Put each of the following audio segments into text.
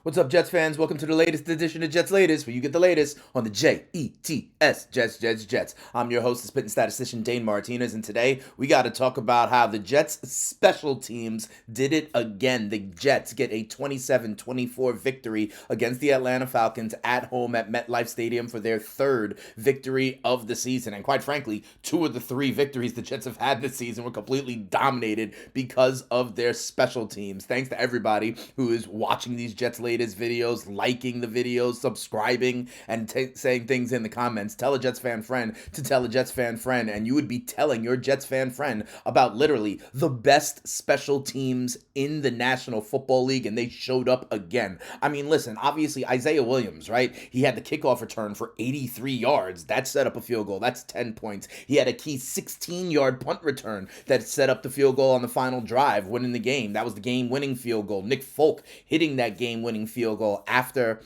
What's up, Jets fans? Welcome to the latest edition of Jets Latest, where you get the latest on the Jets, Jets. I'm your host, the spitting statistician Dane Martinez, and today we got to talk about how the Jets special teams did it again. The Jets get a 27-24 victory against the Atlanta Falcons at home at MetLife Stadium for their third victory of the season. And quite frankly, two of the three victories the Jets have had this season were completely dominated because of their special teams. Thanks to everybody who is watching these Jets latest videos, liking the videos, subscribing, and saying things in the comments. Tell a Jets fan friend to tell a Jets fan friend, and you would be telling your Jets fan friend about literally the best special teams in the National Football League, and they showed up again. I mean, listen, obviously Isaiah Williams, right? He had the kickoff return for 83 yards. That set up a field goal. That's 10 points. He had a key 16-yard punt return that set up the field goal on the final drive, winning the game. That was the game-winning field goal. Nick Folk hitting that game-winning field goal after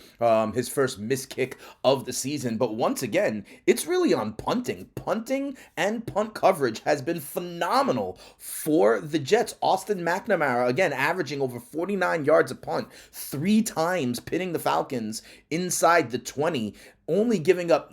his first missed kick of the season. But once again, it's really on punting. Punting and punt coverage has been phenomenal for the Jets. Austin McNamara, again, averaging over 49 yards a punt, 3 times pinning the Falcons inside the 20, only giving up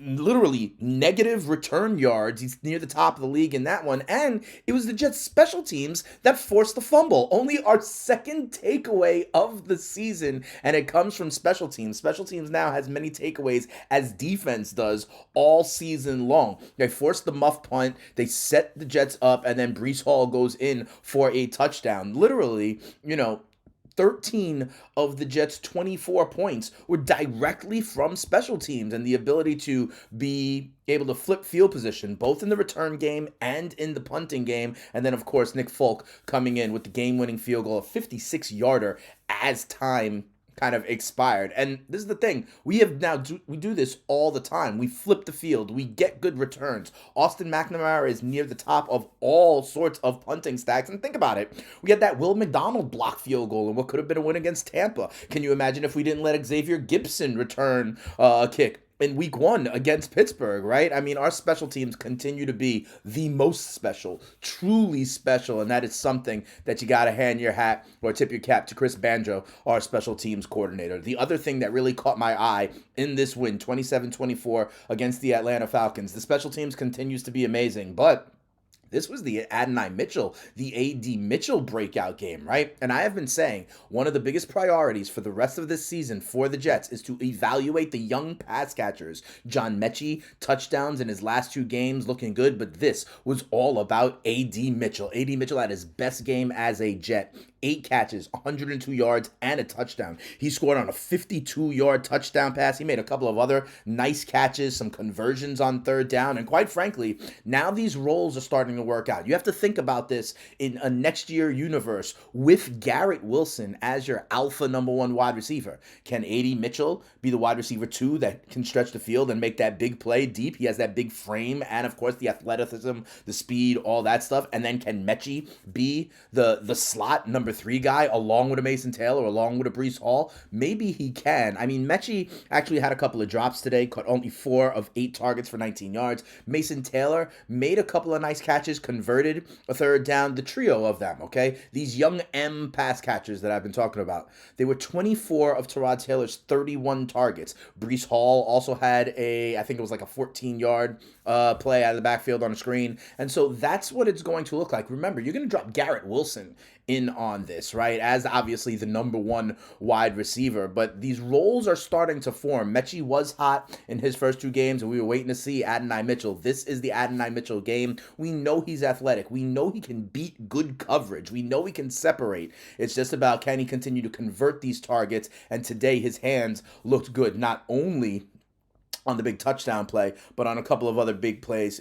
literally negative return yards. He's near the top of the league in that one. And it was the Jets special teams that forced the fumble. Only our second takeaway of the season, and it comes from special teams. Special teams now has many takeaways as defense does all season long. They forced the muff punt, they set the Jets up, and then Breece Hall goes in for a touchdown. Literally, 13 of the Jets' 24 points were directly from special teams and the ability to be able to flip field position, both in the return game and in the punting game. And then, of course, Nick Folk coming in with the game-winning field goal, a 56-yarder as time kind of expired. And this is the thing, we do this all the time. We flip the field, we get good returns. Austin McNamara is near the top of all sorts of punting stacks. And think about it, we had that Will McDonald block field goal and what could have been a win against Tampa. Can you imagine if we didn't let Xavier Gibson return a kick in week 1 against Pittsburgh, right? I mean, our special teams continue to be the most special, truly special, and that is something that you got to hand your hat or tip your cap to Chris Banjo, our special teams coordinator. The other thing that really caught my eye in this win, 27-24 against the Atlanta Falcons, the special teams continues to be amazing, but this was the Adonai Mitchell, the A.D. Mitchell breakout game, right? And I have been saying one of the biggest priorities for the rest of this season for the Jets is to evaluate the young pass catchers. John Mechie, touchdowns in his last 2 games, looking good, but this was all about A.D. Mitchell. A.D. Mitchell had his best game as a Jet. 8 catches, 102 yards, and a touchdown. He scored on a 52-yard touchdown pass. He made a couple of other nice catches, some conversions on third down, and quite frankly, now these roles are starting to work out. You have to think about this in a next year universe with Garrett Wilson as your alpha number 1 wide receiver. Can A.D. Mitchell be the wide receiver 2 that can stretch the field and make that big play deep? He has that big frame and, of course, the athleticism, the speed, all that stuff. And then can Mechie be the slot number 3 guy along with a Mason Taylor, along with a Breece Hall? Maybe he can. I mean, Mechie actually had a couple of drops today, caught only 4 of 8 targets for 19 yards. Mason Taylor made a couple of nice catches, converted a third down. The trio of them, okay? These young M pass catchers that I've been talking about, they were 24 of Tyrod Taylor's 31 targets. Breece Hall also had I think it was like a 14-yard play out of the backfield on a screen. And so that's what it's going to look like. Remember, you're going to drop Garrett Wilson in on this, right? As obviously the number 1 wide receiver, but these roles are starting to form. Mechie was hot in his first 2 games, and we were waiting to see Adonai Mitchell. This is the Adonai Mitchell game. We know he's athletic. We know he can beat good coverage. We know he can separate. It's just about, can he continue to convert these targets? And today his hands looked good, not only on the big touchdown play, but on a couple of other big plays,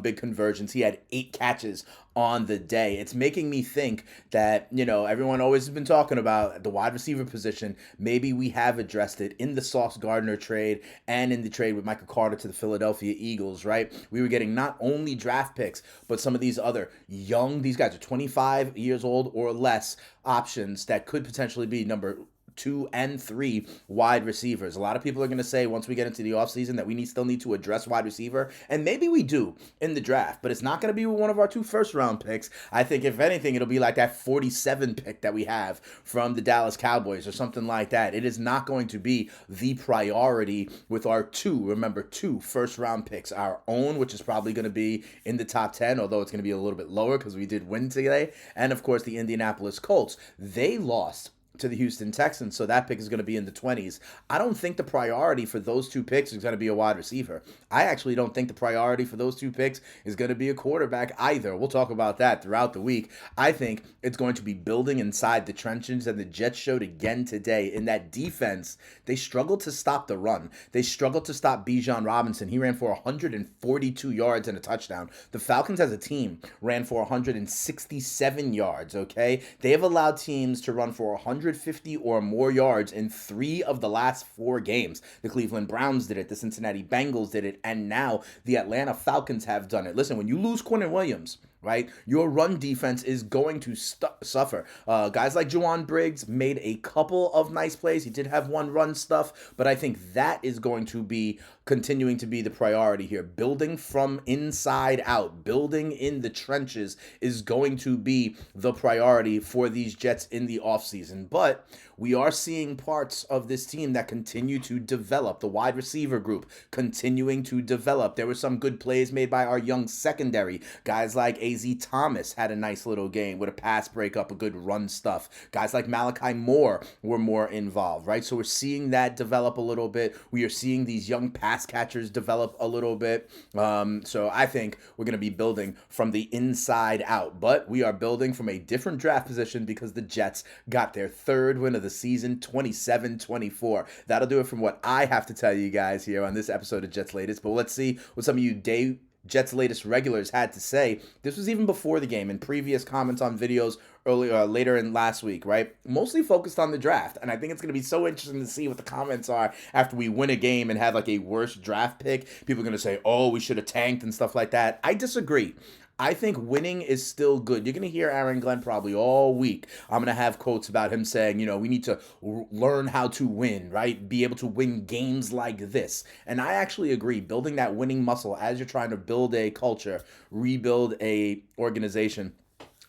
big conversions. He had 8 catches on the day. It's making me think that, everyone always has been talking about the wide receiver position. Maybe we have addressed it in the Sauce Gardner trade and in the trade with Michael Carter to the Philadelphia Eagles, right? We were getting not only draft picks, but some of these other these guys are 25 years old or less options that could potentially be number 2 and 3 wide receivers. A lot of people are going to say once we get into the offseason that we still need to address wide receiver, and maybe we do in the draft, but it's not going to be one of our 2 first-round picks. I think, if anything, it'll be like that 47 pick that we have from the Dallas Cowboys or something like that. It is not going to be the priority with our 2 first-round picks. Our own, which is probably going to be in the top 10, although it's going to be a little bit lower because we did win today, and, of course, the Indianapolis Colts. They lost to the Houston Texans, so that pick is going to be in the 20s. I don't think the priority for those 2 picks is going to be a wide receiver. I actually don't think the priority for those 2 picks is going to be a quarterback either. We'll talk about that throughout the week. I think it's going to be building inside the trenches, and the Jets showed again today in that defense. They struggled to stop the run. They struggled to stop Bijan Robinson. He ran for 142 yards and a touchdown. The Falcons as a team ran for 167 yards, okay? They have allowed teams to run for 150 or more yards in 3 of the last 4 games. The Cleveland Browns did it, the Cincinnati Bengals did it, and now the Atlanta Falcons have done it. Listen, when you lose Quentin Williams, right, your run defense is going to suffer. Guys like Juwan Briggs made a couple of nice plays. He did have 1 run stuff, but I think that is going to be continuing to be the priority here. Building from inside out, building in the trenches is going to be the priority for these Jets in the offseason. But we are seeing parts of this team that continue to develop. The wide receiver group continuing to develop. There were some good plays made by our young secondary. Guys like A.Z. Thomas had a nice little game with a pass breakup, a good run stuff. Guys like Malachi Moore were more involved, right? So we're seeing that develop a little bit. We are seeing these young pass catchers develop a little bit. So I think we're going to be building from the inside out. But we are building from a different draft position because the Jets got their 3rd win of the season, 27-24. That'll do it from what I have to tell you guys here on this episode of Jets Latest. But let's see what some of you Jets Latest regulars had to say. This was even before the game, in previous comments on videos later in last week, right? Mostly focused on the draft. And I think it's going to be so interesting to see what the comments are after we win a game and have like a worse draft pick. People are going to say, oh, we should have tanked and stuff like that. I disagree. I think winning is still good. You're going to hear Aaron Glenn probably all week. I'm going to have quotes about him saying, we need to learn how to win, right? Be able to win games like this. And I actually agree. Building that winning muscle as you're trying to build a culture, rebuild a organization,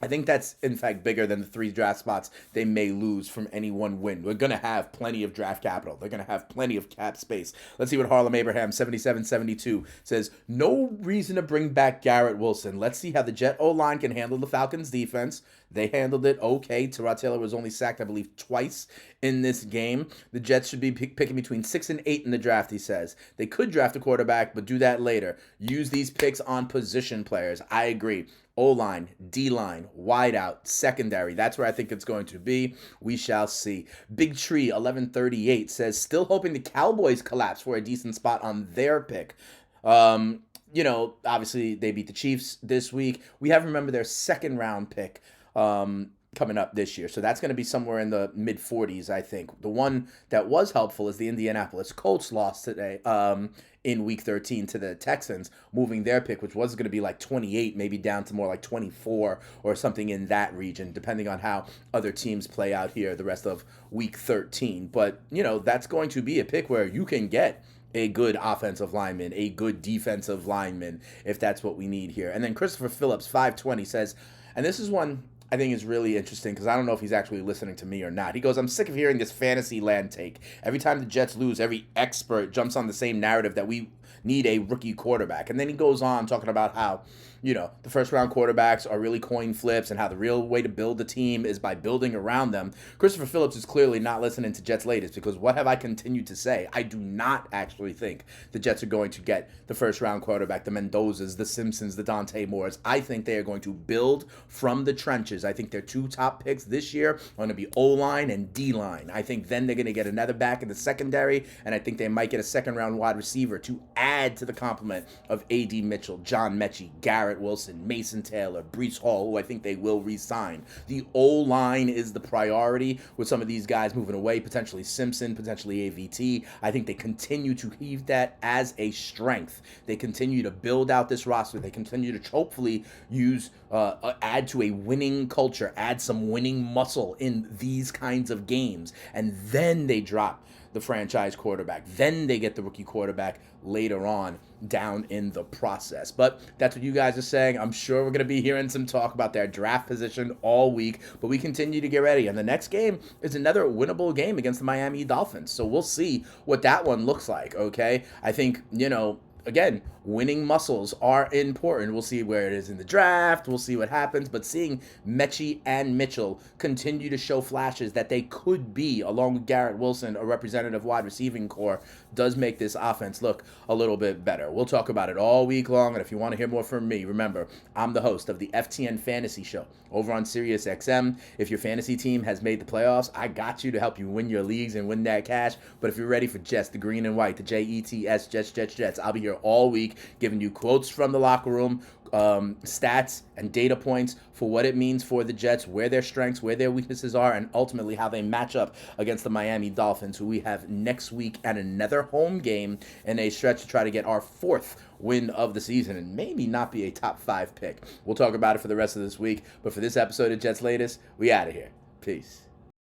I think that's, in fact, bigger than the 3 draft spots they may lose from any one win. We're going to have plenty of draft capital. They're going to have plenty of cap space. Let's see what Harlem Abraham, 7772, says. No reason to bring back Garrett Wilson. Let's see how the Jet O-line can handle the Falcons' defense. They handled it okay. Tyrod Taylor was only sacked, I believe, twice in this game. The Jets should be picking between 6 and 8 in the draft, he says. They could draft a quarterback, but do that later. Use these picks on position players. I agree. O-line, D-line, wideout, secondary. That's where I think it's going to be. We shall see. Big Tree 1138 says, still hoping the Cowboys collapse for a decent spot on their pick. Obviously they beat the Chiefs this week. We have to remember their 2nd round pick coming up this year. So that's going to be somewhere in the mid-40s, I think. The one that was helpful is the Indianapolis Colts lost today in Week 13 to the Texans, moving their pick, which was going to be like 28, maybe down to more like 24 or something in that region, depending on how other teams play out here the rest of Week 13. But, that's going to be a pick where you can get a good offensive lineman, a good defensive lineman, if that's what we need here. And then Christopher Phillips, 520, says, and this is one I think is really interesting because I don't know if he's actually listening to me or not. He goes, I'm sick of hearing this fantasy land take. Every time the Jets lose, every expert jumps on the same narrative that we need a rookie quarterback. And then he goes on talking about how, the first-round quarterbacks are really coin flips and how the real way to build a team is by building around them. Christopher Phillips is clearly not listening to Jets Latest because what have I continued to say? I do not actually think the Jets are going to get the first-round quarterback, the Mendozas, the Simpsons, the Dante Moores. I think they are going to build from the trenches. I think their 2 top picks this year are going to be O-line and D-line. I think then they're going to get another back in the secondary, and I think they might get a second-round wide receiver to add to the complement of A.D. Mitchell, John Mechie, Garrett Wilson, Mason Taylor, Breece Hall, who I think they will re-sign. The O-line is the priority with some of these guys moving away, potentially Simpson, potentially AVT. I think they continue to heave that as a strength. They continue to build out this roster. They continue to hopefully add to a winning culture, add some winning muscle in these kinds of games, and then they drop the franchise quarterback. Then they get the rookie quarterback later on down in the process. But that's what you guys are saying. I'm sure we're going to be hearing some talk about their draft position all week, but we continue to get ready. And the next game is another winnable game against the Miami Dolphins. So we'll see what that one looks like, okay? I think, again, winning muscles are important. We'll see where it is in the draft. We'll see what happens. But seeing Mechie and Mitchell continue to show flashes that they could be, along with Garrett Wilson, a representative wide receiving core, does make this offense look a little bit better. We'll talk about it all week long. And if you want to hear more from me, remember, I'm the host of the FTN Fantasy Show over on Sirius XM. If your fantasy team has made the playoffs, I got you to help you win your leagues and win that cash. But if you're ready for Jets, the green and white, the Jets, Jets, I'll be here all week giving you quotes from the locker room, stats and data points for what it means for the Jets, where their strengths, where their weaknesses are, and ultimately how they match up against the Miami Dolphins, who we have next week at another home game in a stretch to try to get our 4th win of the season and maybe not be a top 5 pick. We'll talk about it for the rest of this week, but for this episode of Jets Latest, we out of here. Peace.